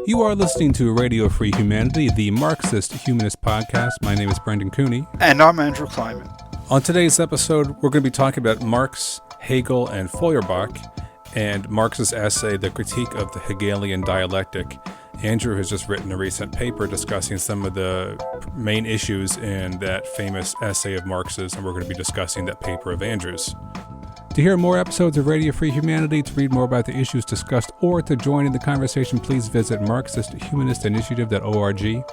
You are listening to Radio Free Humanity, the Marxist-Humanist podcast. My name is Brendan Cooney. And I'm Andrew Kleiman. On today's episode, we're going to be talking about Marx, Hegel, and Feuerbach, and Marx's essay, The Critique of the Hegelian Dialectic. Andrew has just written a recent paper discussing some of the main issues in that famous essay of Marx's, and we're going to be discussing that paper of Andrew's. To hear more episodes of Radio Free Humanity, to read more about the issues discussed, or to join in the conversation, please visit Marxist-Humanist-Initiative.org. You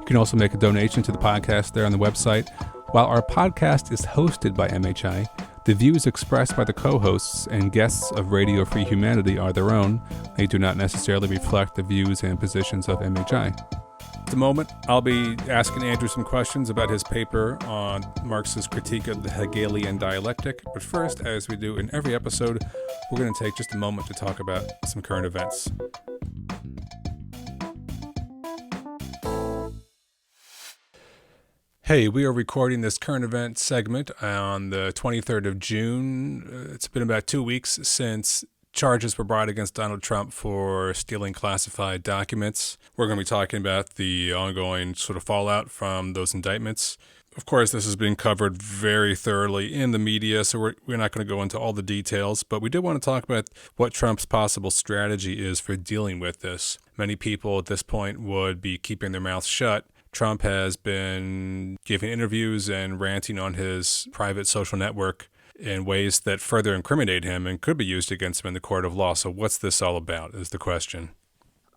can also make a donation to the podcast there on the website. While our podcast is hosted by MHI, the views expressed by the co-hosts and guests of Radio Free Humanity are their own. They do not necessarily reflect the views and positions of MHI. At the moment, I'll be asking Andrew some questions about his paper on Marx's critique of the Hegelian dialectic. But first, as we do in every episode, we're going to take just a moment to talk about some current events. Hey, we are recording this current event segment on the 23rd of June. It's been about 2 weeks since charges were brought against Donald Trump for stealing classified documents. We're going to be talking about the ongoing sort of fallout from those indictments. Of course, this has been covered very thoroughly in the media, so we're not going to go into all the details, but we did want to talk about what Trump's possible strategy is for dealing with this. Many people at this point would be keeping their mouths shut. Trump has been giving interviews and ranting on his private social network in ways that further incriminate him and could be used against him in the court of law. So what's this all about is the question.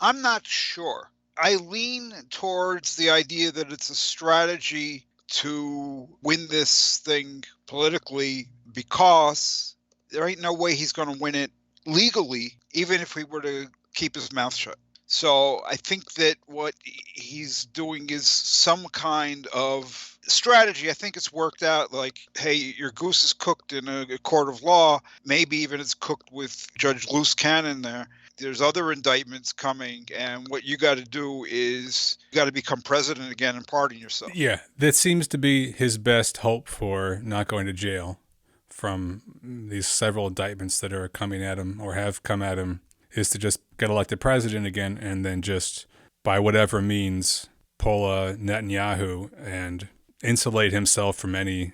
I'm not sure. I lean towards the idea that it's a strategy to win this thing politically because there ain't no way he's going to win it legally, even if he were to keep his mouth shut. So I think that what he's doing is some kind of strategy. I think it's worked out like, hey, your goose is cooked in a court of law. Maybe even it's cooked with Judge Loose Cannon there. There's other indictments coming, and what you got to do is you got to become president again and pardon yourself. Yeah, that seems to be his best hope for not going to jail from these several indictments that are coming at him or have come at him, is to just get elected president again and then just, by whatever means, pull a Netanyahu and insulate himself from any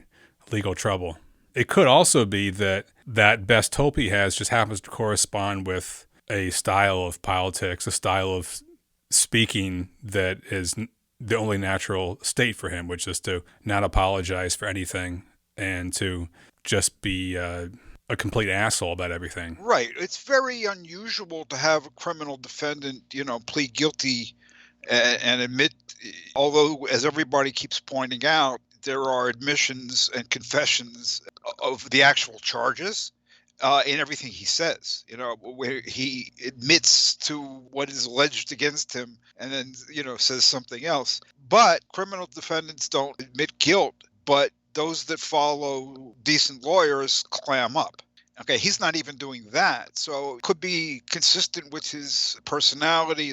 legal trouble. It could also be that that best hope he has just happens to correspond with a style of politics, a style of speaking that is the only natural state for him, which is to not apologize for anything and to just be a complete asshole about everything. Right. It's very unusual to have a criminal defendant, plead guilty and admit, although as everybody keeps pointing out, there are admissions and confessions of the actual charges in everything he says, where he admits to what is alleged against him and then, says something else. But criminal defendants don't admit guilt, but those that follow decent lawyers clam up. Okay, he's not even doing that. So it could be consistent with his personality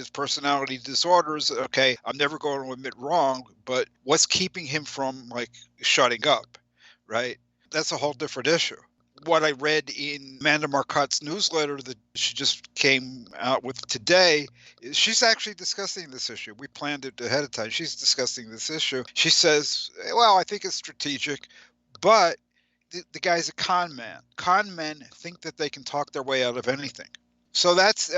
disorders. Okay, I'm never going to admit wrong, but what's keeping him from shutting up, right? That's a whole different issue. What I read in Amanda Marcotte's newsletter that she just came out with today, she's actually discussing this issue. We planned it ahead of time. She's discussing this issue. She says, well, I think it's strategic, but the guy's a con man. Con men think that they can talk their way out of anything. So that's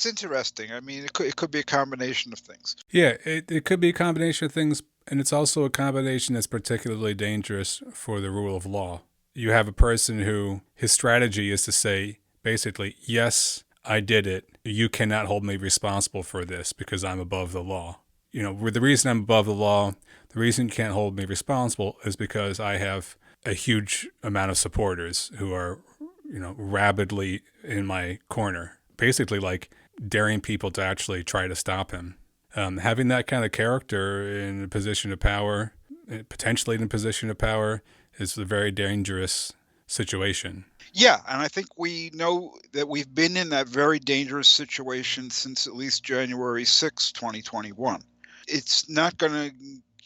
interesting. It could be a combination of things. Yeah, it could be a combination of things, and it's also a combination that's particularly dangerous for the rule of law. You have a person who his strategy is to say, basically, yes, I did it. You cannot hold me responsible for this because I'm above the law. The reason I'm above the law, the reason you can't hold me responsible is because I have a huge amount of supporters who are, rabidly in my corner, basically like daring people to actually try to stop him. Having that kind of character in a position of power, potentially in a position of power, is a very dangerous situation. Yeah, and I think we know that we've been in that very dangerous situation since at least January 6, 2021. It's not going to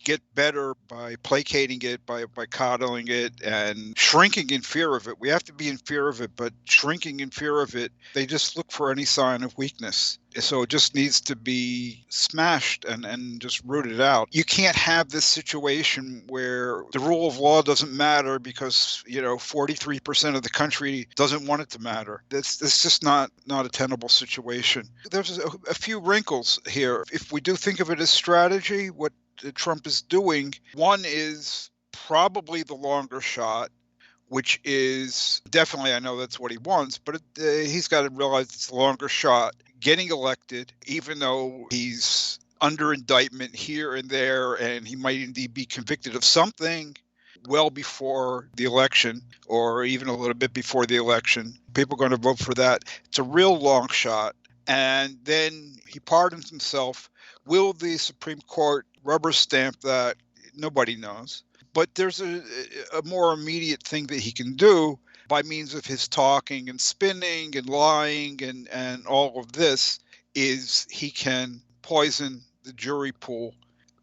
get better by placating it, by coddling it, and shrinking in fear of it. We have to be in fear of it, but shrinking in fear of it, they just look for any sign of weakness. So it just needs to be smashed and just rooted out. You can't have this situation where the rule of law doesn't matter because, 43% of the country doesn't want it to matter. That's just not a tenable situation. There's a few wrinkles here. If we do think of it as strategy, what Trump is doing, one is probably the longer shot, which is definitely, I know that's what he wants, but he's got to realize it's a longer shot. Getting elected, even though he's under indictment here and there, and he might indeed be convicted of something well before the election, or even a little bit before the election. People are going to vote for that. It's a real long shot. And then he pardons himself. Will the Supreme Court rubber stamp that? Nobody knows. But there's a more immediate thing that he can do by means of his talking and spinning and lying and all of this, is he can poison the jury pool.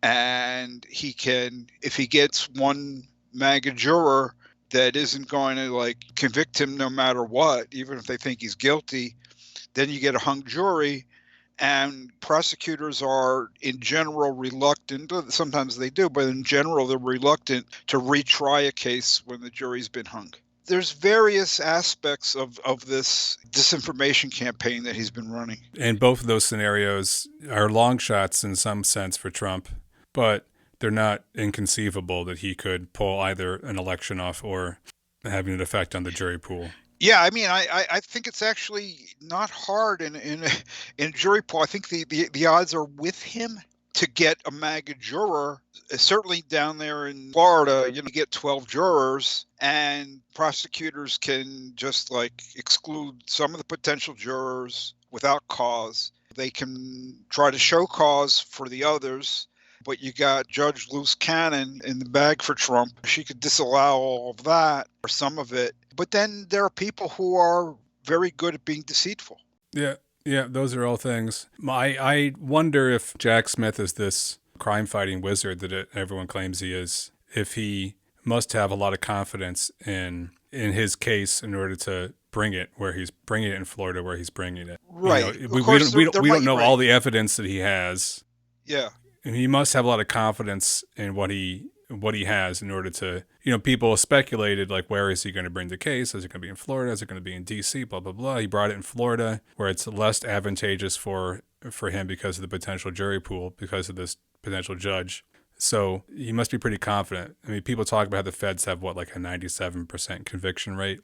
And he can, if he gets one MAGA juror that isn't going to convict him no matter what, even if they think he's guilty, then you get a hung jury. And prosecutors are, in general, reluctant. Sometimes they do, but in general, they're reluctant to retry a case when the jury's been hung. There's various aspects of this disinformation campaign that he's been running. And both of those scenarios are long shots in some sense for Trump, but they're not inconceivable that he could pull either an election off or having an effect on the jury pool. Yeah, I mean, I think it's actually not hard in a jury pool. I think the odds are with him to get a MAGA juror. Certainly down there in Florida, you get 12 jurors, and prosecutors can just exclude some of the potential jurors without cause. They can try to show cause for the others. But you got Judge Loose Cannon in the bag for Trump. She could disallow all of that or some of it. But then there are people who are very good at being deceitful. Yeah, those are all things. I wonder if Jack Smith is this crime-fighting wizard that everyone claims he is, if he must have a lot of confidence in his case in order to bring it where he's bringing it in Florida, where he's bringing it. Right. We don't know all the evidence that he has. Yeah. And he must have a lot of confidence in what he has in order to, people speculated, where is he going to bring the case? Is it going to be in Florida? Is it going to be in D.C.? Blah, blah, blah. He brought it in Florida, where it's less advantageous for him because of the potential jury pool, because of this potential judge. So he must be pretty confident. I mean, people talk about how the feds have, a 97% conviction rate.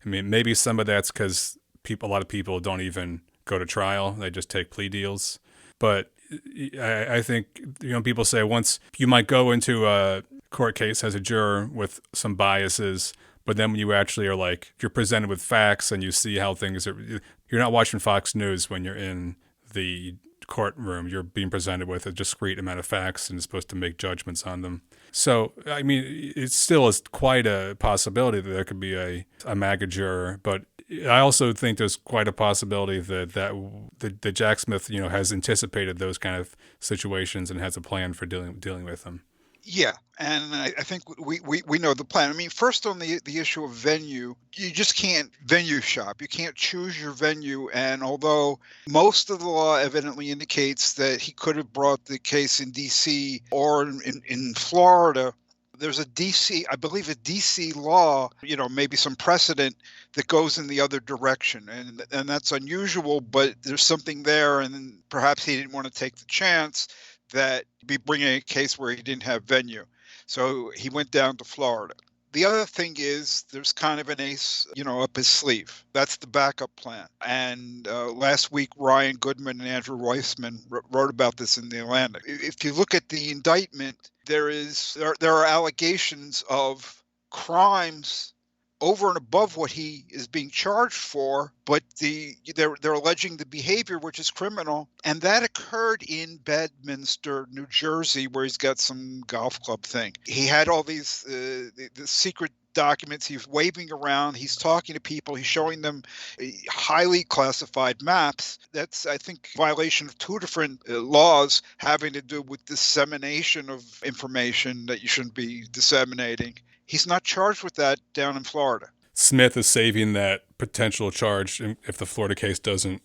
I mean, maybe some of that's because a lot of people don't even go to trial. They just take plea deals. But I think, people say once you might go into a court case as a juror with some biases, but then when you actually are you're presented with facts and you see how things are, you're not watching Fox News when you're in the courtroom. You're being presented with a discrete amount of facts and supposed to make judgments on them. So, I mean, it still is quite a possibility that there could be a MAGA juror, but I also think there's quite a possibility that Jack Smith, has anticipated those kind of situations and has a plan for dealing with them. Yeah, and I think we know the plan. I mean, first on the issue of venue, you just can't venue shop. You can't choose your venue. And although most of the law evidently indicates that he could have brought the case in D.C. or in Florida, there's a D.C., I believe a D.C. law, maybe some precedent that goes in the other direction. And that's unusual, but there's something there. And perhaps he didn't want to take the chance that be bringing a case where he didn't have venue. So he went down to Florida. The other thing is there's kind of an ace, up his sleeve. That's the backup plan. And last week, Ryan Goodman and Andrew Weissman wrote about this in The Atlantic. If you look at the indictment, there are allegations of crimes over and above what he is being charged for, but they're alleging the behavior, which is criminal, and that occurred in Bedminster, New Jersey, where he's got some golf club thing. He had all these the secret documents he's waving around. He's talking to people. He's showing them highly classified maps. That's, I think, violation of two different laws having to do with dissemination of information that you shouldn't be disseminating. He's not charged with that down in Florida. Smith is saving that potential charge if the Florida case doesn't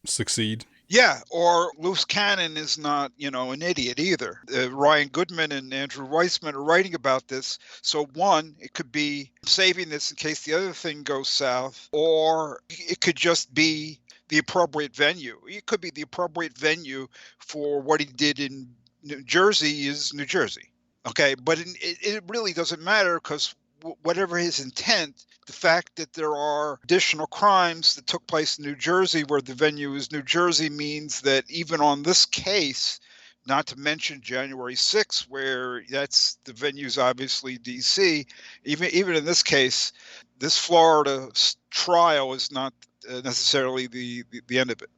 succeed. Yeah, or loose cannon is not, an idiot either. Ryan Goodman and Andrew Weissman are writing about this. So one, it could be saving this in case the other thing goes south, or it could just be the appropriate venue. It could be the appropriate venue for what he did in New Jersey is New Jersey. Okay, but it really doesn't matter because whatever his intent, the fact that there are additional crimes that took place in New Jersey where the venue is New Jersey means that even on this case, not to mention January 6th, where that's the venue's obviously D.C., even in this case, this Florida trial is not necessarily the end of it.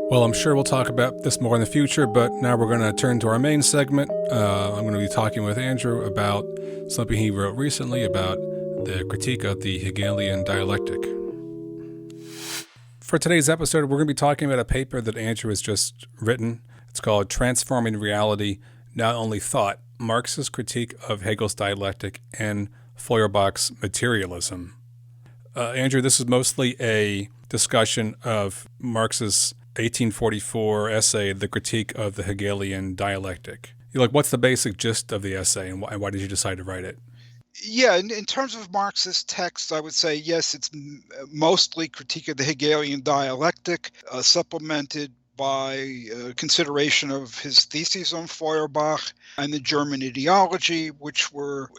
Well, I'm sure we'll talk about this more in the future, but now we're going to turn to our main segment. I'm going to be talking with Andrew about something he wrote recently about the critique of the Hegelian dialectic. For today's episode, we're going to be talking about a paper that Andrew has just written. It's called Transforming Reality, Not Only Thought, Marx's Critique of Hegel's Dialectic and Feuerbach's Materialism. Andrew, this is mostly a discussion of Marx's 1844 essay, The Critique of the Hegelian Dialectic. What's the basic gist of the essay, and why did you decide to write it? Yeah, in terms of Marxist text, I would say, yes, it's mostly critique of the Hegelian dialectic, supplemented by consideration of his theses on Feuerbach and the German ideology,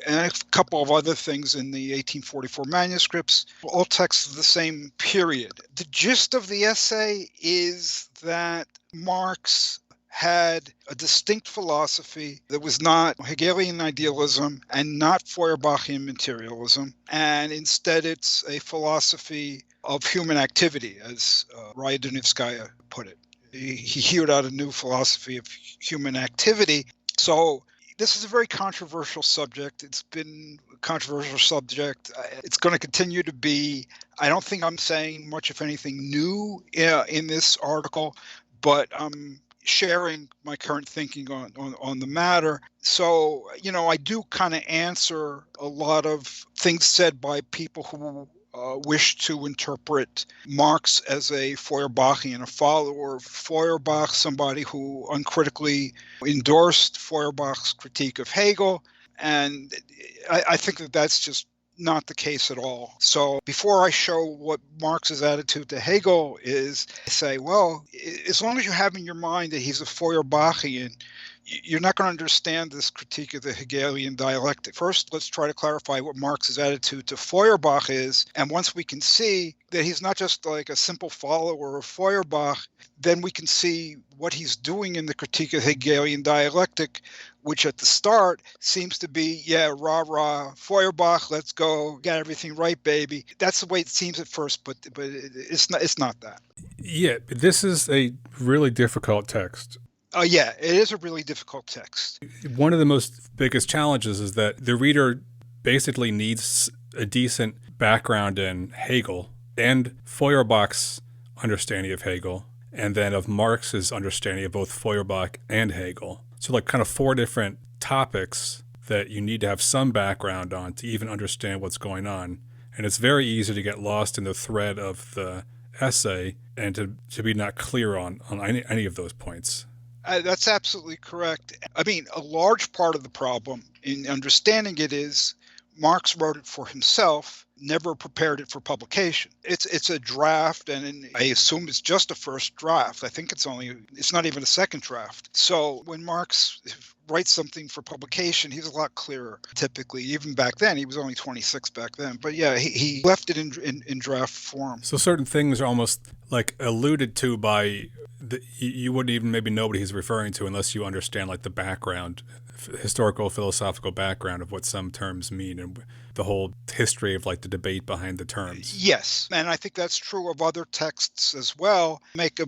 and a couple of other things in the 1844 manuscripts, all texts of the same period. The gist of the essay is that Marx had a distinct philosophy that was not Hegelian idealism and not Feuerbachian materialism, and instead it's a philosophy of human activity, as Raya Dunivskaya put it. He hewed out a new philosophy of human activity. So this is a very controversial subject. It's been a controversial subject. It's going to continue to be. I don't think I'm saying much, if anything, new in this article, but I'm sharing my current thinking on the matter. So, I do kind of answer a lot of things said by people who wish to interpret Marx as a Feuerbachian, a follower of Feuerbach, somebody who uncritically endorsed Feuerbach's critique of Hegel. And I think that that's just not the case at all. So before I show what Marx's attitude to Hegel is, I say, well, as long as you have in your mind that he's a Feuerbachian, you're not going to understand this critique of the Hegelian dialectic. First, let's try to clarify what Marx's attitude to Feuerbach is. And once we can see that he's not just like a simple follower of Feuerbach, then we can see what he's doing in the critique of Hegelian dialectic, which at the start seems to be, rah, rah, Feuerbach, let's go, got everything right, baby. That's the way it seems at first, but it's not that. Yeah, this is a really difficult text. Yeah, it is a really difficult text. One of the most biggest challenges is that the reader basically needs a decent background in Hegel and Feuerbach's understanding of Hegel, and then of Marx's understanding of both Feuerbach and Hegel. So kind of four different topics that you need to have some background on to even understand what's going on. And it's very easy to get lost in the thread of the essay and to be not clear on any of those points. That's absolutely correct. I mean, a large part of the problem in understanding it is Marx wrote it for himself, never prepared it for publication. It's a draft, and I assume it's just a first draft. I think it's not even a second draft. So when Marx writes something for publication, he's a lot clearer, typically. Even back then, he was only 26 back then. But yeah, he left it in draft form. So certain things are almost alluded to by you wouldn't even maybe know what he's referring to unless you understand the background, historical, philosophical background of what some terms mean and the whole history of the debate behind the terms. Yes, and I think that's true of other texts as well. Make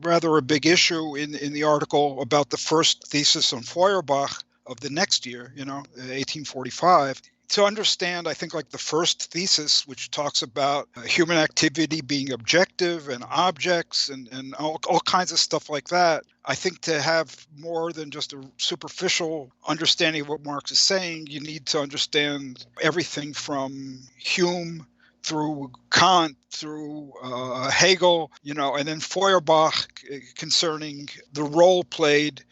rather a big issue in the article about the first thesis on Feuerbach of the next year, 1845. to understand, I think, like the first thesis, which talks about human activity being objective and objects and all kinds of stuff like that, I think to have more than just a superficial understanding of what Marx is saying, you need to understand everything from Hume through Kant, through Hegel, and then Feuerbach concerning the role played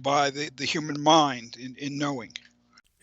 by the human mind in knowing.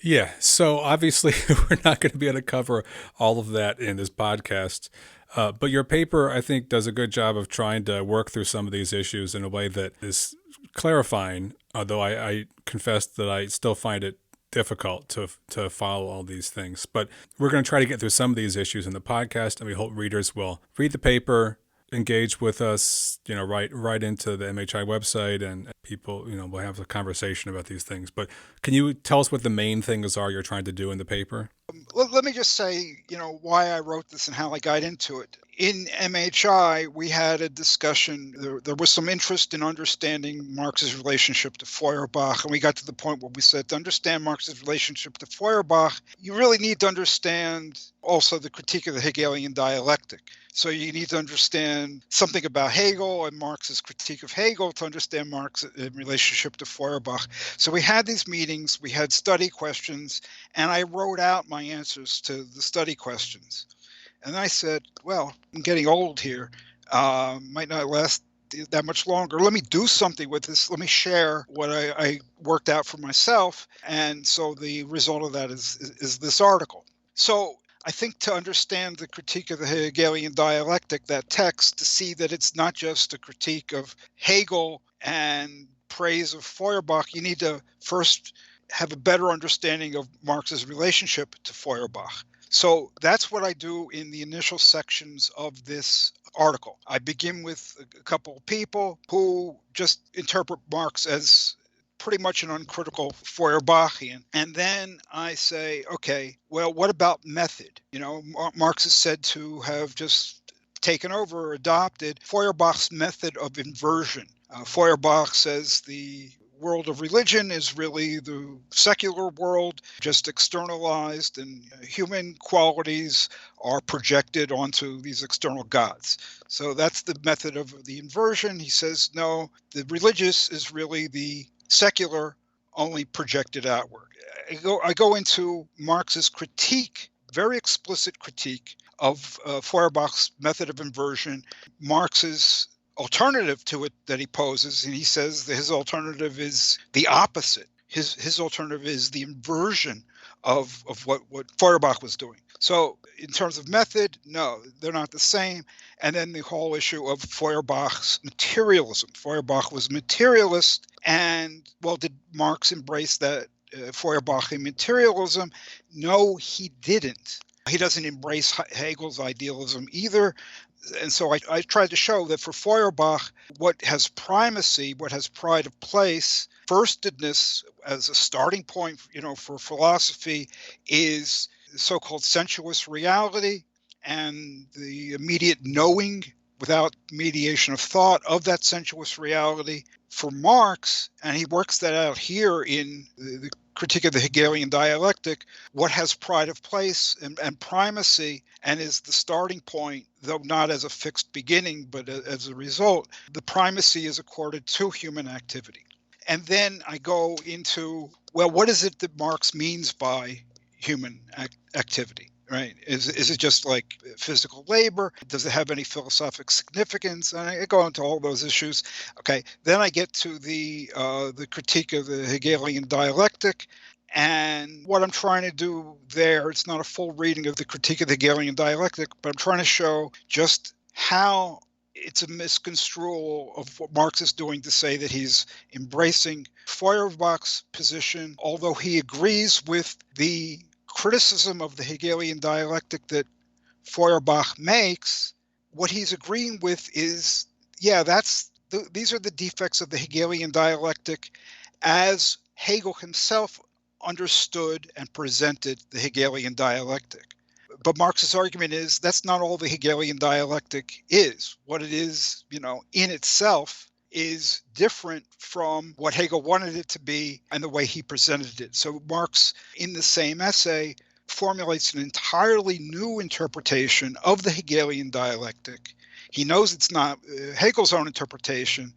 Yeah, so obviously we're not going to be able to cover all of that in this podcast. But your paper, I think, does a good job of trying to work through some of these issues in a way that is clarifying, although I confess that I still find it difficult to follow all these things. But we're going to try to get through some of these issues in the podcast, and we hope readers will read the paper, engage with us, right into the MHI website, and people, we'll have a conversation about these things. But can you tell us what the main things are you're trying to do in the paper? Let me just say, why I wrote this and how I got into it. In MHI, we had a discussion. There was some interest in understanding Marx's relationship to Feuerbach, and we got to the point where we said to understand Marx's relationship to Feuerbach, you really need to understand also the critique of the Hegelian dialectic. So you need to understand something about Hegel and Marx's critique of Hegel to understand Marx's relationship to Feuerbach. So we had these meetings, we had study questions, and I wrote out my answers to the study questions. And I said, well, I'm getting old here. Might not last that much longer. Let me do something with this. Let me share what I worked out for myself. And so the result of that is this article. So I think to understand the critique of the Hegelian dialectic, that text, to see that it's not just a critique of Hegel and praise of Feuerbach, you need to first have a better understanding of Marx's relationship to Feuerbach. So that's what I do in the initial sections of this article. I begin with a couple of people who just interpret Marx as pretty much an uncritical Feuerbachian. And then I say, okay, well, what about method? Marx is said to have just taken over or adopted Feuerbach's method of inversion. Feuerbach says the world of religion is really the secular world, just externalized, and human qualities are projected onto these external gods. So that's the method of the inversion. He says, no, the religious is really the secular, only projected outward. I go into Marx's critique, very explicit critique of Feuerbach's method of inversion, Marx's alternative to it that he poses, and he says that his alternative is the opposite. His alternative is the inversion of what Feuerbach was doing. So in terms of method, no, they're not the same. And then the whole issue of Feuerbach's materialism. Feuerbach was materialist, and well, did Marx embrace that Feuerbachian materialism? No, he didn't. He doesn't embrace Hegel's idealism either. And so I tried to show that for Feuerbach, what has primacy, what has pride of place, firstedness as a starting point, for philosophy is so-called sensuous reality and the immediate knowing without mediation of thought of that sensuous reality. For Marx, and he works that out here in the critique of the Hegelian dialectic, what has pride of place and primacy, and is the starting point, though not as a fixed beginning, but as a result, the primacy is accorded to human activity. And then I go into, well, what is it that Marx means by human activity? Right? Is it just like physical labor? Does it have any philosophic significance? And I go into all those issues. Okay. Then I get to the critique of the Hegelian dialectic. And what I'm trying to do there, it's not a full reading of the critique of the Hegelian dialectic, but I'm trying to show just how it's a misconstrual of what Marx is doing to say that he's embracing Feuerbach's position, although he agrees with the criticism of the Hegelian dialectic that Feuerbach makes. What he's agreeing with is, these are the defects of the Hegelian dialectic as Hegel himself understood and presented the Hegelian dialectic. But Marx's argument is that's not all the Hegelian dialectic is. What it is, in itself is different from what Hegel wanted it to be and the way he presented it. So Marx, in the same essay, formulates an entirely new interpretation of the Hegelian dialectic. He knows it's not Hegel's own interpretation,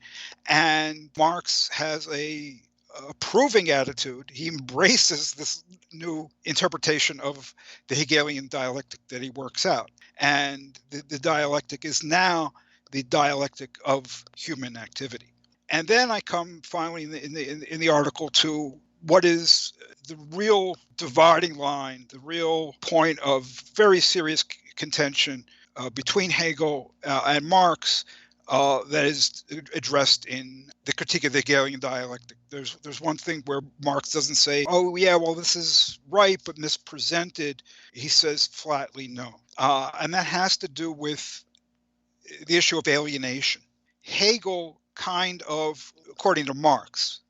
and Marx has a approving attitude. He embraces this new interpretation of the Hegelian dialectic that he works out. And the dialectic is now the dialectic of human activity. And then I come finally in the article to what is the real dividing line, the real point of very serious contention between Hegel and Marx that is addressed in the critique of the Hegelian dialectic. There's one thing where Marx doesn't say, oh yeah, well this is right but mispresented. He says flatly no. And that has to do with the issue of alienation. Hegel kind of, according to Marx,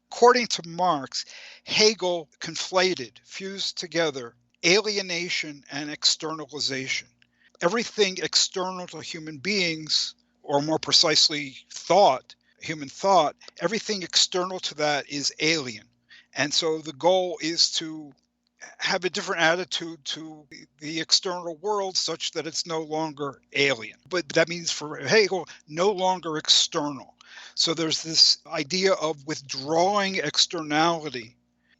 Hegel conflated, fused together alienation and externalization. Everything external to human beings, or more precisely human thought, everything external to that is alien. And so the goal is to have a different attitude to the external world such that it's no longer alien. But that means for Hegel, no longer external. So there's this idea of withdrawing externality,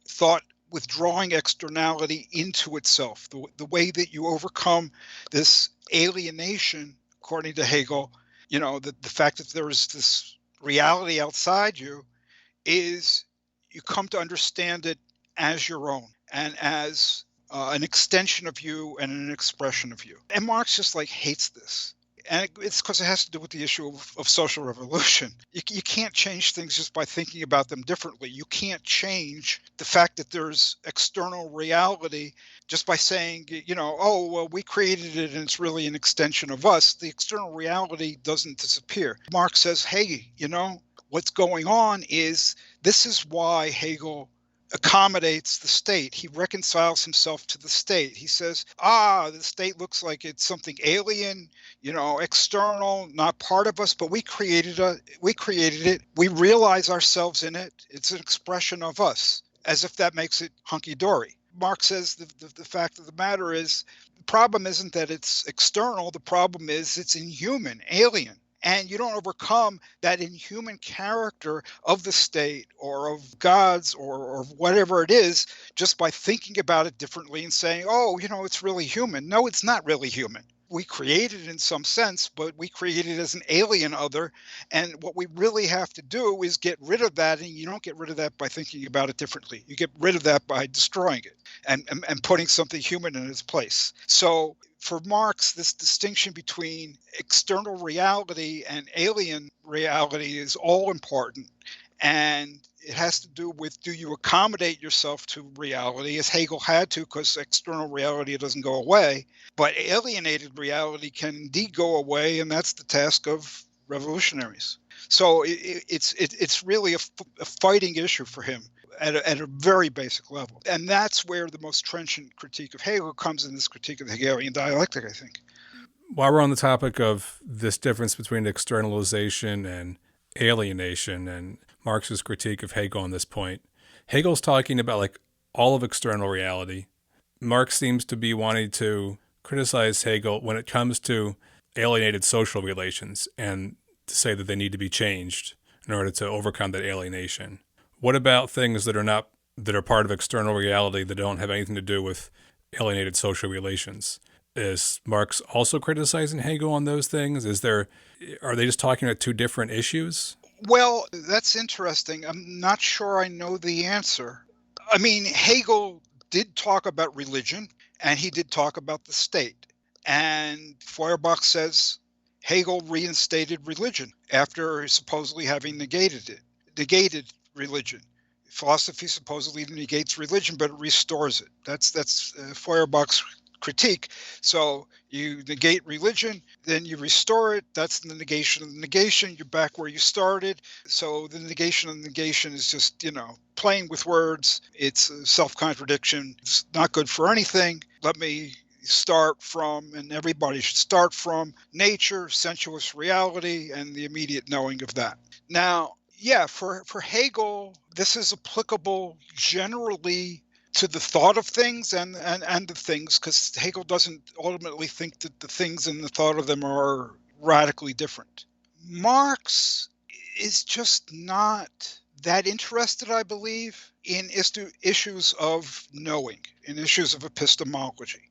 thought withdrawing externality into itself. The way that you overcome this alienation, according to Hegel, the fact that there is this reality outside you, is you come to understand it as your own and as an extension of you and an expression of you. And Marx just hates this. And it's because it has to do with the issue of social revolution. You can't change things just by thinking about them differently. You can't change the fact that there's external reality just by saying, oh, well, we created it and it's really an extension of us. The external reality doesn't disappear. Marx says, hey, what's going on is this is why Hegel accommodates the state. He reconciles himself to the state. He says, the state looks like it's something alien, external, not part of us, but we created it. We realize ourselves in it. It's an expression of us, as if that makes it hunky-dory. Marx says the fact of the matter is, the problem isn't that it's external. The problem is it's inhuman, alien. And you don't overcome that inhuman character of the state or of gods or whatever it is just by thinking about it differently and saying, oh, it's really human. No, it's not really human. We created it in some sense, but we created it as an alien other. And what we really have to do is get rid of that. And you don't get rid of that by thinking about it differently. You get rid of that by destroying it and putting something human in its place. So for Marx, this distinction between external reality and alien reality is all important. And it has to do with, do you accommodate yourself to reality, as Hegel had to, because external reality doesn't go away. But alienated reality can indeed go away, and that's the task of revolutionaries. So it's really a fighting issue for him at a very basic level. And that's where the most trenchant critique of Hegel comes in this critique of the Hegelian dialectic, I think. While we're on the topic of this difference between externalization and alienation and Marx's critique of Hegel on this point, Hegel's talking about all of external reality. Marx seems to be wanting to criticize Hegel when it comes to alienated social relations and to say that they need to be changed in order to overcome that alienation. What about things that are part of external reality that don't have anything to do with alienated social relations? Is Marx also criticizing Hegel on those things? Are they just talking about two different issues? Well, that's interesting. I'm not sure I know the answer. I mean, Hegel did talk about religion, and he did talk about the state. And Feuerbach says Hegel reinstated religion after supposedly having negated religion. Philosophy supposedly negates religion, but it restores it. That's Feuerbach's critique. So you negate religion, then you restore it. That's the negation of the negation. You're back where you started. So the negation of the negation is just, playing with words. It's a self-contradiction. It's not good for anything. Let me start from, and everybody should start from, nature, sensuous reality, and the immediate knowing of that. Now, yeah, for Hegel, this is applicable generally to the thought of things and the things, because Hegel doesn't ultimately think that the things and the thought of them are radically different. Marx is just not that interested, I believe, in issues of knowing, in issues of epistemology.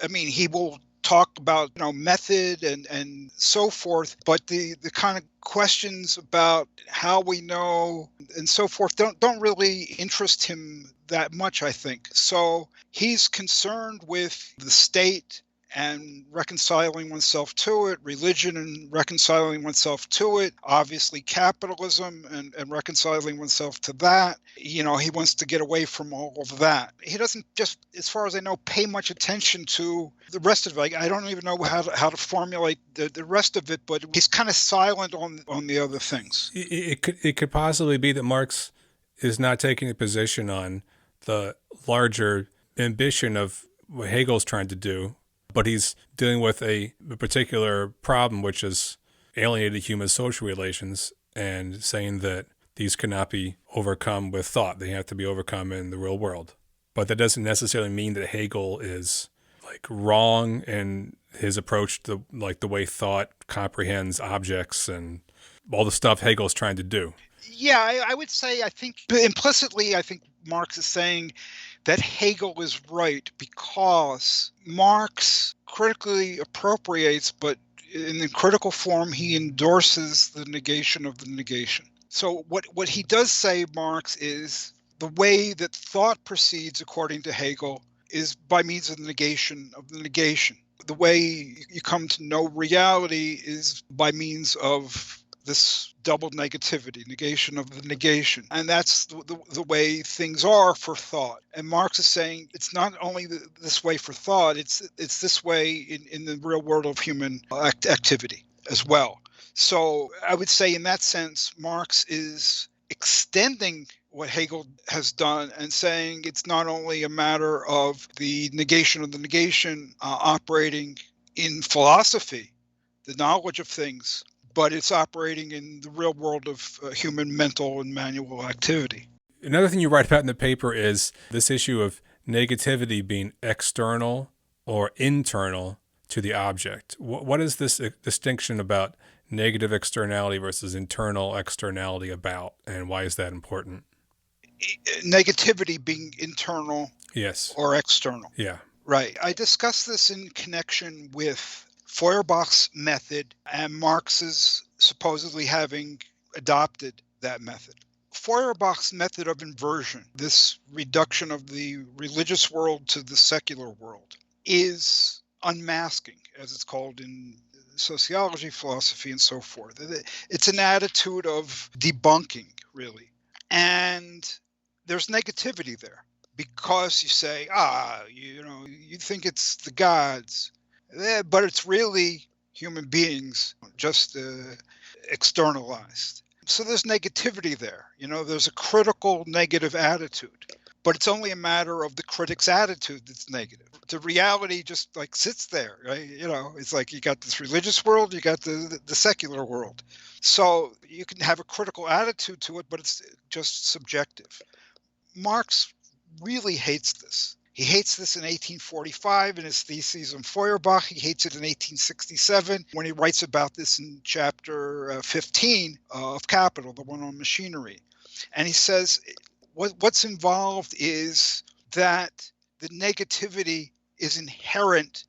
I mean, he will talk about method and so forth, but the kind of questions about how we know and so forth don't really interest him that much, I think. So he's concerned with the state and reconciling oneself to it, religion and reconciling oneself to it, obviously capitalism and reconciling oneself to that. He wants to get away from all of that. He doesn't, just as far as I know, pay much attention to the rest of it. I don't even know how to formulate the rest of it, but he's kind of silent on the other things. It could possibly be that Marx is not taking a position on the larger ambition of what Hegel's trying to do, but he's dealing with a particular problem, which is alienated human social relations, and saying that these cannot be overcome with thought. They have to be overcome in the real world. But that doesn't necessarily mean that Hegel is wrong in his approach to the way thought comprehends objects and all the stuff Hegel's trying to do. Yeah, I would say, I think implicitly, Marx is saying that Hegel is right, because Marx critically appropriates, but in the critical form, he endorses the negation of the negation. So what he does say, Marx, is the way that thought proceeds, according to Hegel, is by means of the negation of the negation. The way you come to know reality is by means of this double negativity, negation of the negation. And that's the way things are for thought. And Marx is saying it's not only this way for thought, it's this way in the real world of human activity as well. So I would say in that sense, Marx is extending what Hegel has done and saying it's not only a matter of the negation of the negation operating in philosophy, the knowledge of things, but it's operating in the real world of human mental and manual activity. Another thing you write about in the paper is this issue of negativity being external or internal to the object. What is this distinction about negative externality versus internal externality about, and why is that important? Negativity being internal, yes, or external. Yeah. Right. I discussed this in connection with Feuerbach's method and Marx's supposedly having adopted that method. Feuerbach's method of inversion, this reduction of the religious world to the secular world, is unmasking, as it's called in sociology, philosophy, and so forth. It's an attitude of debunking, really. And there's negativity there, because you say, you think it's the gods, but it's really human beings, just externalized. So there's negativity there. There's a critical negative attitude, but it's only a matter of the critic's attitude that's negative. The reality just sits there, right? It's like you got this religious world, you got the secular world. So you can have a critical attitude to it, but it's just subjective. Marx really hates this. He hates this in 1845 in his theses on Feuerbach. He hates it in 1867 when he writes about this in chapter 15 of Capital, the one on machinery. And he says what's involved is that the negativity is inherent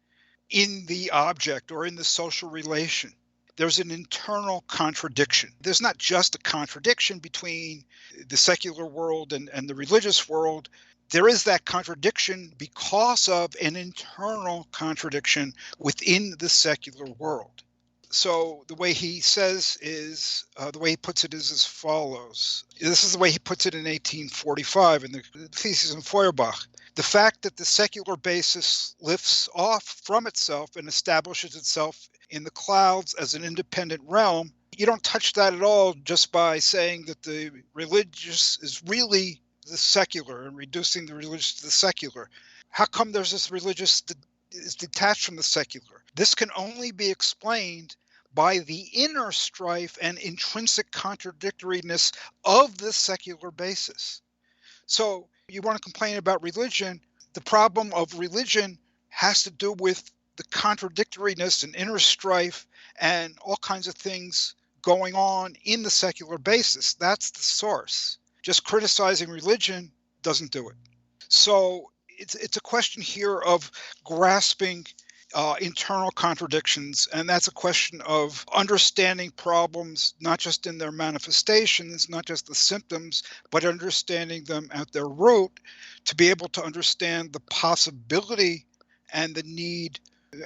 in the object or in the social relation. There's an internal contradiction. There's not just a contradiction between the secular world and the religious world. There is that contradiction because of an internal contradiction within the secular world. So the way he says is, the way he puts it is as follows. This is the way he puts it in 1845 in the thesis on Feuerbach. The fact that the secular basis lifts off from itself and establishes itself in the clouds as an independent realm, you don't touch that at all just by saying that the religious is really the secular and reducing the religious to the secular. How come there's this religious that is detached from the secular? This can only be explained by the inner strife and intrinsic contradictoriness of the secular basis. So You want to complain about religion. The problem of religion has to do with the contradictoriness and inner strife and all kinds of things going on in the secular basis. That's the source. Just criticizing religion doesn't do it. So it's a question here of grasping internal contradictions, and that's a question of understanding problems, not just in their manifestations, not just the symptoms, but understanding them at their root to be able to understand the possibility and the need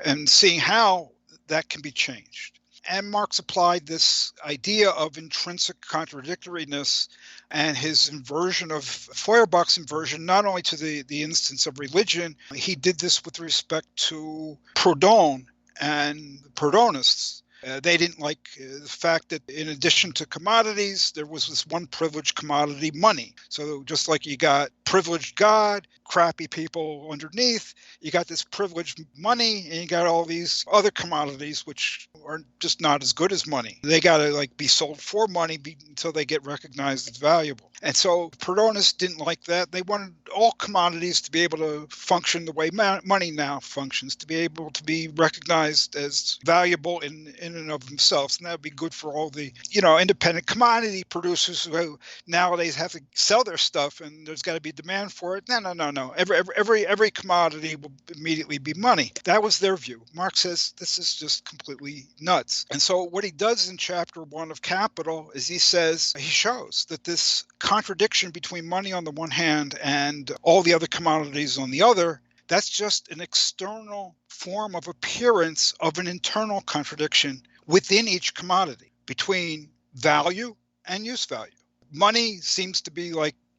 and seeing how that can be changed. And Marx applied this idea of intrinsic contradictoriness and his inversion of Feuerbach's inversion, not only to the instance of religion, he did this with respect to Proudhon and the Proudhonists. They didn't like the fact that in addition to commodities, there was this one privileged commodity, money. So just like you got privileged God, crappy people underneath, you got this privileged money, and you got all these other commodities which are just not as good as money. They got to be sold for money until they get recognized as valuable. And so Proudhonists didn't like that. They wanted all commodities to be able to function the way money now functions, to be able to be recognized as valuable in and of themselves. And that would be good for all the, independent commodity producers who nowadays have to sell their stuff and there's got to be demand for it. No. Every commodity will immediately be money. That was their view. Marx says this is just completely nuts. And so what he does in chapter 1 of Capital is he shows that this contradiction between money on the one hand and all the other commodities on the other, that's just an external form of appearance of an internal contradiction within each commodity between value and use value. Money seems to be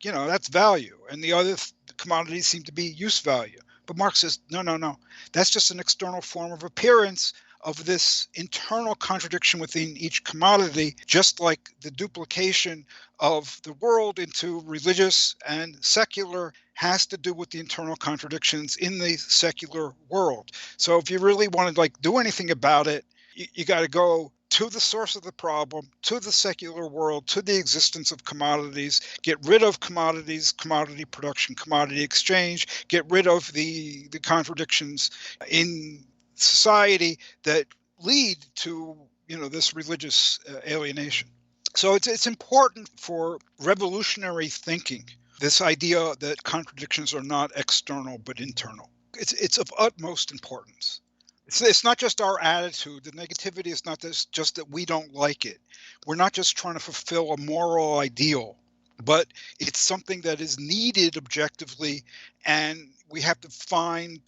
that's value, and the other commodities seem to be use value. But Marx says, no. That's just an external form of appearance of this internal contradiction within each commodity, just like the duplication of the world into religious and secular has to do with the internal contradictions in the secular world. So if you really want to do anything about it, you got to go to the source of the problem, to the secular world, to the existence of commodities, get rid of commodities, commodity production, commodity exchange, get rid of the contradictions in society that lead to this religious alienation. So it's important for revolutionary thinking, this idea that contradictions are not external but internal. It's of utmost importance. It's not just our attitude. The negativity is not just that we don't like it. We're not just trying to fulfill a moral ideal, but it's something that is needed objectively, and we have to find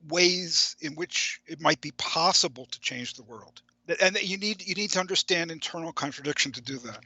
ways in which it might be possible to change the world. And you need to understand internal contradiction to do that.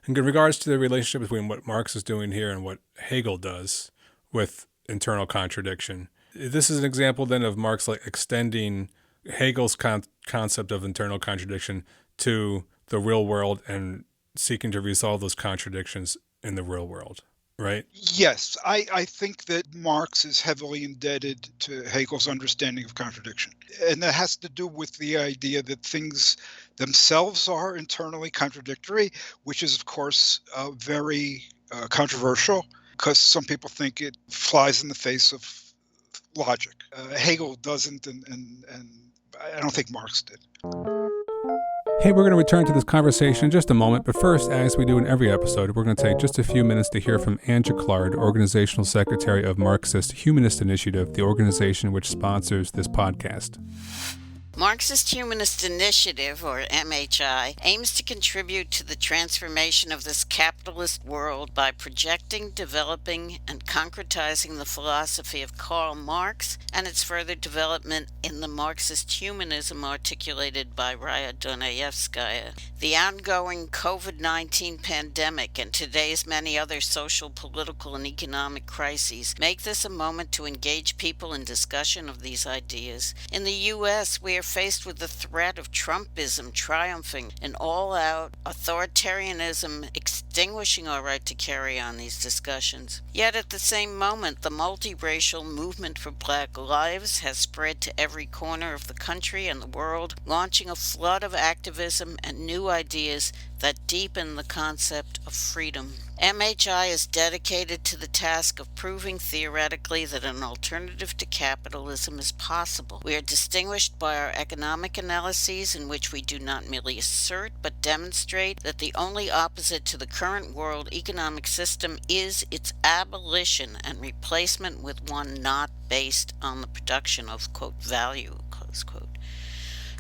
In regards to the relationship between what Marx is doing here and what Hegel does with internal contradiction, this is an example then of Marx extending Hegel's concept of internal contradiction to the real world and seeking to resolve those contradictions in the real world, right? Yes, I think that Marx is heavily indebted to Hegel's understanding of contradiction. And that has to do with the idea that things themselves are internally contradictory, which is, of course, very controversial because some people think it flies in the face of logic. Hegel doesn't, and I don't think Marx did. Hey, we're going to return to this conversation in just a moment, but first, as we do in every episode, we're going to take just a few minutes to hear from Anja Claard, Organizational Secretary of Marxist-Humanist Initiative, the organization which sponsors this podcast. Marxist-Humanist Initiative, or MHI, aims to contribute to the transformation of this capitalist world by projecting, developing, and concretizing the philosophy of Karl Marx and its further development in the Marxist humanism articulated by Raya Dunayevskaya. The ongoing COVID-19 pandemic and today's many other social, political, and economic crises make this a moment to engage people in discussion of these ideas. In the U.S., we are faced with the threat of Trumpism triumphing, an all-out authoritarianism extinguishing our right to carry on these discussions. Yet at the same moment, the multiracial movement for Black lives has spread to every corner of the country and the world, launching a flood of activism and new ideas that deepen the concept of freedom. MHI is dedicated to the task of proving theoretically that an alternative to capitalism is possible. We are distinguished by our economic analyses, in which we do not merely assert but demonstrate that the only opposite to the current world economic system is its abolition and replacement with one not based on the production of, quote, value, close quote.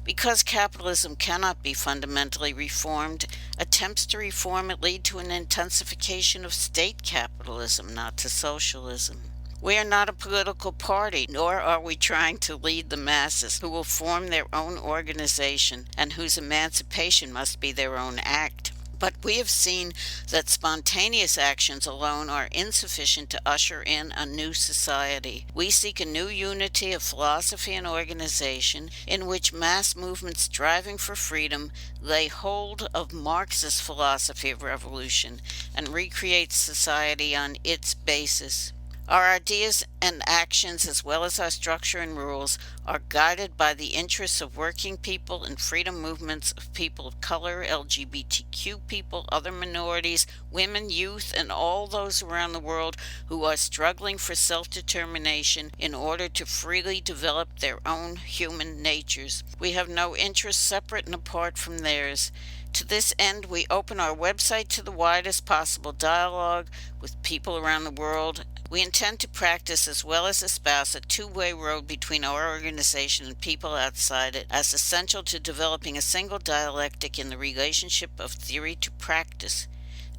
Because capitalism cannot be fundamentally reformed, attempts to reform it lead to an intensification of state capitalism, not to socialism. We are not a political party, nor are we trying to lead the masses, who will form their own organization and whose emancipation must be their own act. But we have seen that spontaneous actions alone are insufficient to usher in a new society. We seek a new unity of philosophy and organization in which mass movements striving for freedom lay hold of Marx's philosophy of revolution and recreate society on its basis. Our ideas and actions, as well as our structure and rules, are guided by the interests of working people and freedom movements of people of color, LGBTQ people, other minorities, women, youth, and all those around the world who are struggling for self-determination in order to freely develop their own human natures. We have no interests separate and apart from theirs. To this end, we open our website to the widest possible dialogue with people around the world. We intend to practice as well as espouse a two-way road between our organization and people outside it as essential to developing a single dialectic in the relationship of theory to practice,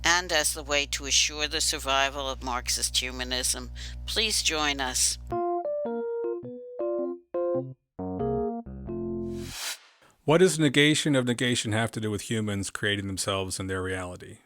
and as the way to assure the survival of Marxist humanism. Please join us. What does negation of negation have to do with humans creating themselves and their reality?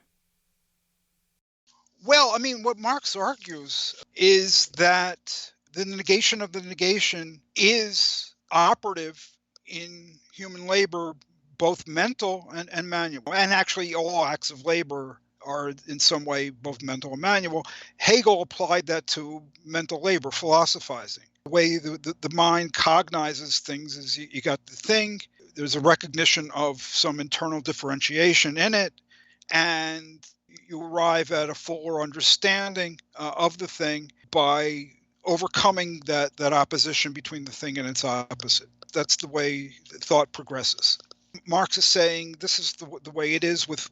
Well, I mean, what Marx argues is that the negation of the negation is operative in human labor, both mental and manual. And actually, all acts of labor are in some way both mental and manual. Hegel applied that to mental labor, philosophizing. The way the mind cognizes things is you got the thing, there's a recognition of some internal differentiation in it, and you arrive at a fuller understanding of the thing by overcoming that opposition between the thing and its opposite. That's the way thought progresses. Marx is saying this is the way it is with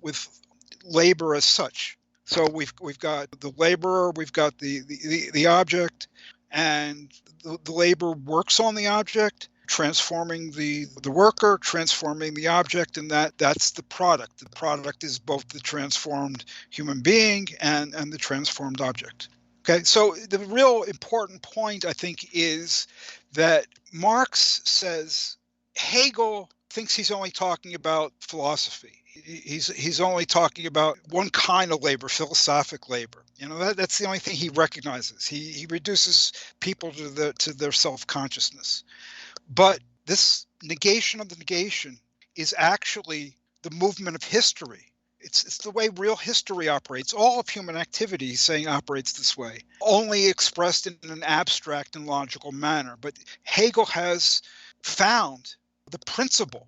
labor as such. So we've got the laborer, we've got the object, and the labor works on the object, transforming the worker, transforming the object, and that's the product. The product is both the transformed human being and the transformed object. Okay, so the real important point, I think, is that Marx says Hegel thinks he's only talking about philosophy. He's only talking about one kind of labor, philosophic labor. You know, that's the only thing he recognizes. He reduces people to their self-consciousness. But this negation of the negation is actually the movement of history. It's the way real history operates. All of human activity, he's saying, operates this way, only expressed in an abstract and logical manner. But Hegel has found the principle.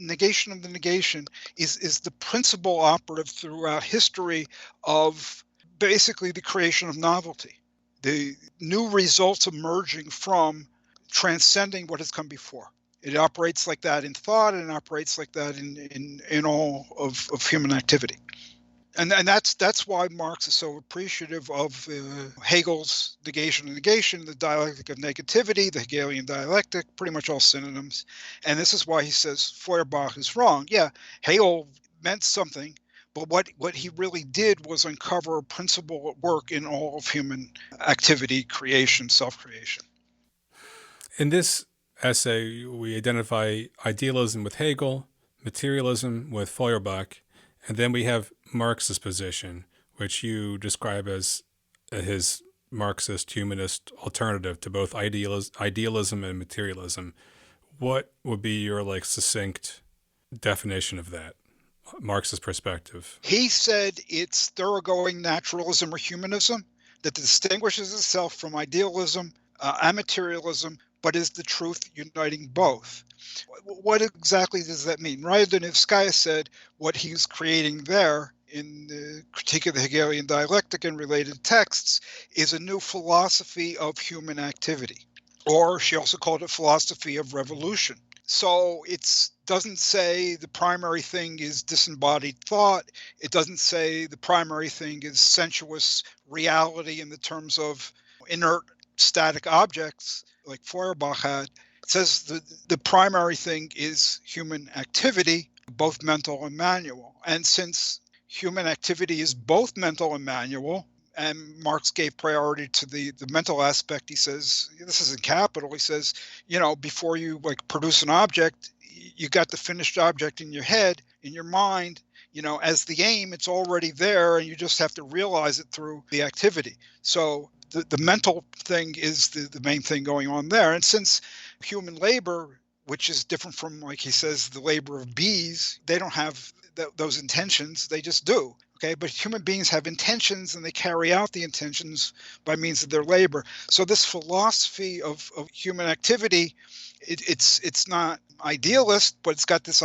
Negation of the negation is the principle operative throughout history of basically the creation of novelty, the new results emerging from transcending what has come before. It operates like that in thought, and it operates like that in all of human activity. And that's why Marx is so appreciative of Hegel's negation of negation, the dialectic of negativity, the Hegelian dialectic, pretty much all synonyms. And this is why he says Feuerbach is wrong. Yeah, Hegel meant something, but what he really did was uncover a principle at work in all of human activity, creation, self-creation. In this essay, we identify idealism with Hegel, materialism with Feuerbach, and then we have Marx's position, which you describe as his Marxist-Humanist alternative to both idealism and materialism. What would be your succinct definition of that, Marx's perspective? He said it's thoroughgoing naturalism or humanism that distinguishes itself from idealism and materialism, but is the truth uniting both. What exactly does that mean? Raya Donevskaya said what he's creating there in the Critique of the Hegelian Dialectic and related texts is a new philosophy of human activity. Or she also called it philosophy of revolution. So it doesn't say the primary thing is disembodied thought. It doesn't say the primary thing is sensuous reality in the terms of inert static objects like Feuerbach had. It says the primary thing is human activity, both mental and manual. And since human activity is both mental and manual, and Marx gave priority to the mental aspect, he says, this is in capital, he says, before you produce an object, you got the finished object in your head, in your mind, as the aim, it's already there, and you just have to realize it through the activity. So the mental thing is the main thing going on there. And since human labor, which is different from, like he says, the labor of bees, they don't have those intentions, they just do. Okay, but human beings have intentions and they carry out the intentions by means of their labor. So this philosophy of human activity, it's not idealist, but it's got this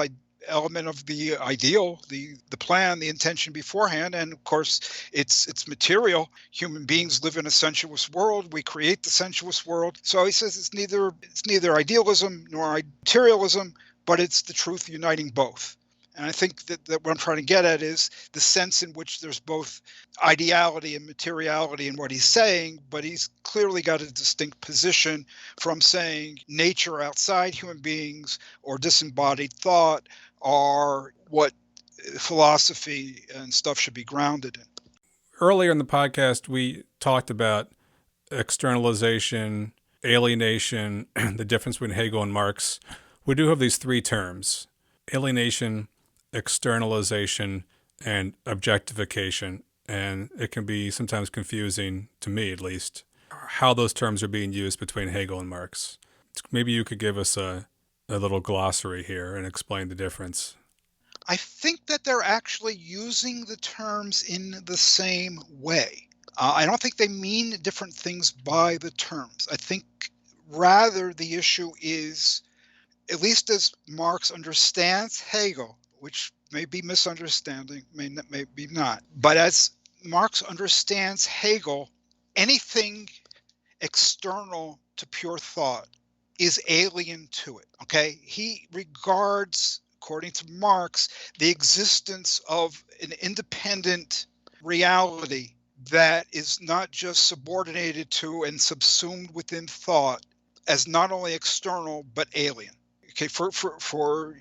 element of the ideal, the plan, the intention beforehand. And of course, it's material. Human beings live in a sensuous world. We create the sensuous world. So he says it's neither idealism nor materialism, but it's the truth uniting both. And I think that what I'm trying to get at is the sense in which there's both ideality and materiality in what he's saying, but he's clearly got a distinct position from saying nature outside human beings or disembodied thought are what philosophy and stuff should be grounded in. Earlier in the podcast, we talked about externalization, alienation, the difference between Hegel and Marx. We do have these three terms: alienation, externalization, and objectification. And it can be sometimes confusing, to me at least, how those terms are being used between Hegel and Marx. Maybe you could give us a little glossary here and explain the difference. I think that they're actually using the terms in the same way. I don't think they mean different things by the terms. I think rather the issue is, at least as Marx understands Hegel, which may be misunderstanding, may be not. But as Marx understands Hegel, anything external to pure thought is alien to it. Okay? He regards, according to Marx, the existence of an independent reality that is not just subordinated to and subsumed within thought as not only external but alien. Okay, for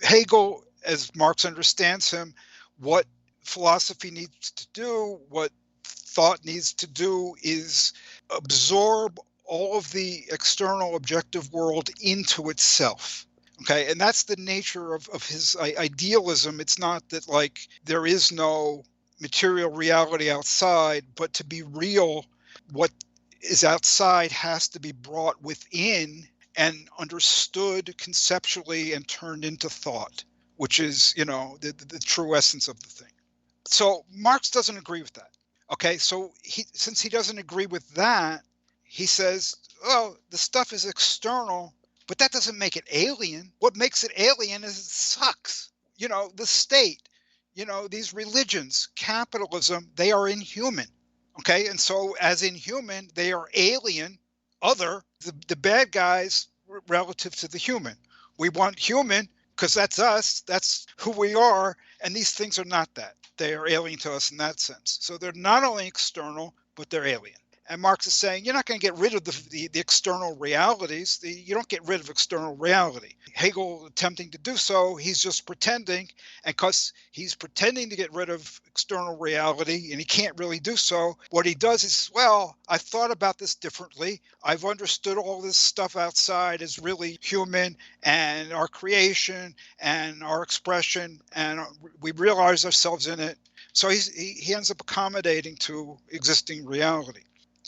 Hegel, as Marx understands him, what philosophy needs to do, what thought needs to do, is absorb all of the external objective world into itself. Okay, and that's the nature of his idealism. It's not that there is no material reality outside, but to be real, what is outside has to be brought within and understood conceptually and turned into thought, which is, the true essence of the thing. So Marx doesn't agree with that. Okay, so since he doesn't agree with that, he says, oh, the stuff is external, but that doesn't make it alien. What makes it alien is it sucks. The state, these religions, capitalism, they are inhuman. Okay, and so as inhuman, they are alien, other, the bad guys relative to the human. We want human because that's us, that's who we are, and these things are not that. They are alien to us in that sense. So they're not only external, but they're alien. And Marx is saying, you're not going to get rid of the external realities. You don't get rid of external reality. Hegel attempting to do so, he's just pretending. And because he's pretending to get rid of external reality, and he can't really do so, what he does is, well, I've thought about this differently. I've understood all this stuff outside is really human, and our creation, and our expression, and we realize ourselves in it. So he ends up accommodating to existing reality.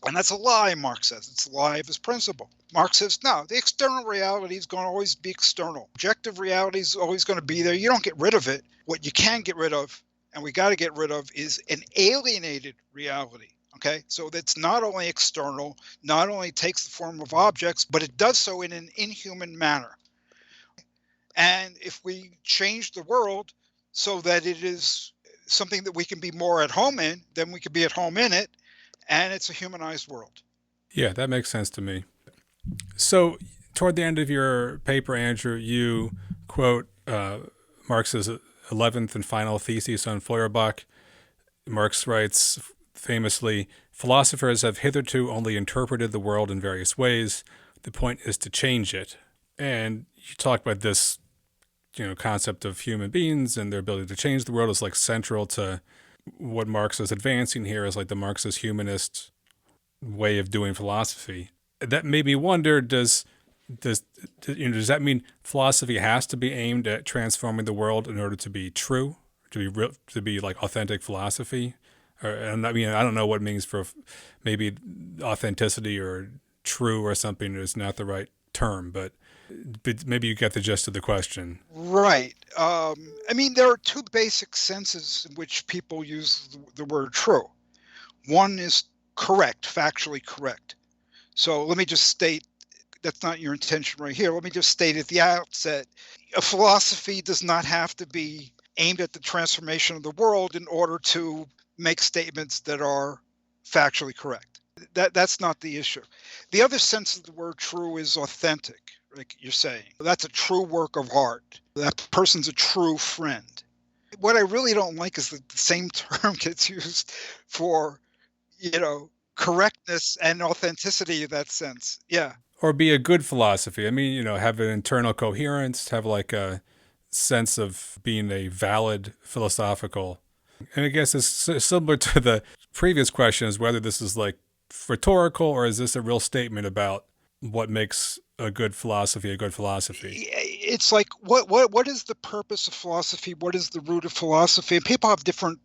And that's a lie, Marx says. It's a lie of his principle. Marx says, no, the external reality is going to always be external. Objective reality is always going to be there. You don't get rid of it. What you can get rid of, and we got to get rid of, is an alienated reality. Okay, so that's not only external, not only takes the form of objects, but it does so in an inhuman manner. And if we change the world so that it is something that we can be more at home in, then we can be at home in it, and it's a humanized world. Yeah, that makes sense to me. So toward the end of your paper, Andrew, you quote Marx's 11th and final thesis on Feuerbach. Marx writes famously, "Philosophers have hitherto only interpreted the world in various ways. The point is to change it." And you talk about this, concept of human beings and their ability to change the world is like central to what Marx is advancing here as like the Marxist-Humanist way of doing philosophy. That made me wonder, does that mean philosophy has to be aimed at transforming the world in order to be true, to be like authentic philosophy? And I mean, I don't know what it means for maybe authenticity or true or something is not the right term, but maybe you get the gist of the question. Right. I mean, there are two basic senses in which people use the word true. One is correct, factually correct. So let me just state, that's not your intention right here. Let me just state at the outset, a philosophy does not have to be aimed at the transformation of the world in order to make statements that are factually correct. That's not the issue. The other sense of the word true is authentic, like you're saying. That's a true work of art. That person's a true friend. What I really don't like is that the same term gets used for, correctness and authenticity in that sense. Yeah. Or be a good philosophy. I mean, have an internal coherence, have like a sense of being a valid philosophical. And I guess it's similar to the previous question, is whether this is like rhetorical or is this a real statement about what makes a good philosophy a good philosophy? It's like, what is the purpose of philosophy? What is the root of philosophy? And people have different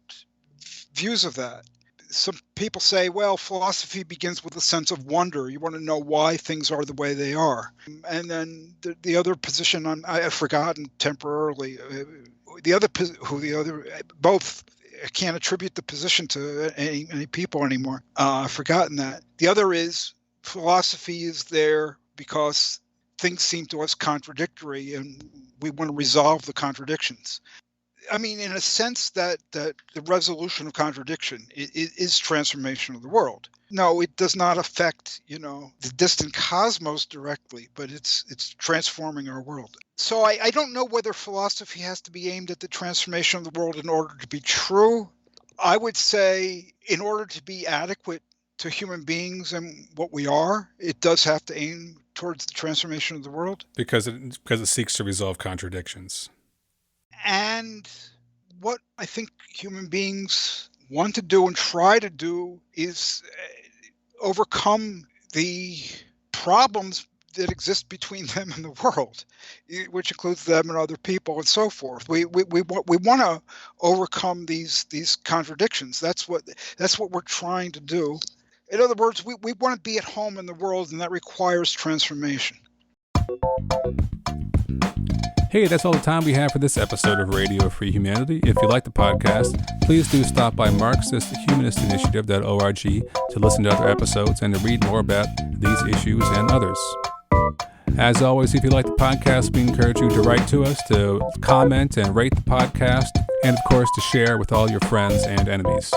views of that. Some people say, well, philosophy begins with a sense of wonder. You want to know why things are the way they are. And then the other position, I've forgotten temporarily. Both. I can't attribute the position to any people anymore. I've forgotten that. The other is philosophy is there because things seem to us contradictory, and we want to resolve the contradictions. I mean, in a sense, that the resolution of contradiction is transformation of the world. No, it does not affect, the distant cosmos directly, but it's transforming our world. So I don't know whether philosophy has to be aimed at the transformation of the world in order to be true. I would say in order to be adequate to human beings and what we are, it does have to aim towards the transformation of the world. Because it seeks to resolve contradictions. And what I think human beings want to do and try to do is overcome the problems that exist between them and the world, which includes them and other people and so forth. We want to overcome these contradictions. That's what we're trying to do. In other words, we want to be at home in the world, and that requires transformation. Hey, that's all the time we have for this episode of Radio Free Humanity. If you like the podcast, please do stop by Marxist-Humanist-Initiative.org to listen to other episodes and to read more about these issues and others. As always, if you like the podcast, we encourage you to write to us, to comment and rate the podcast, and of course to share with all your friends and enemies.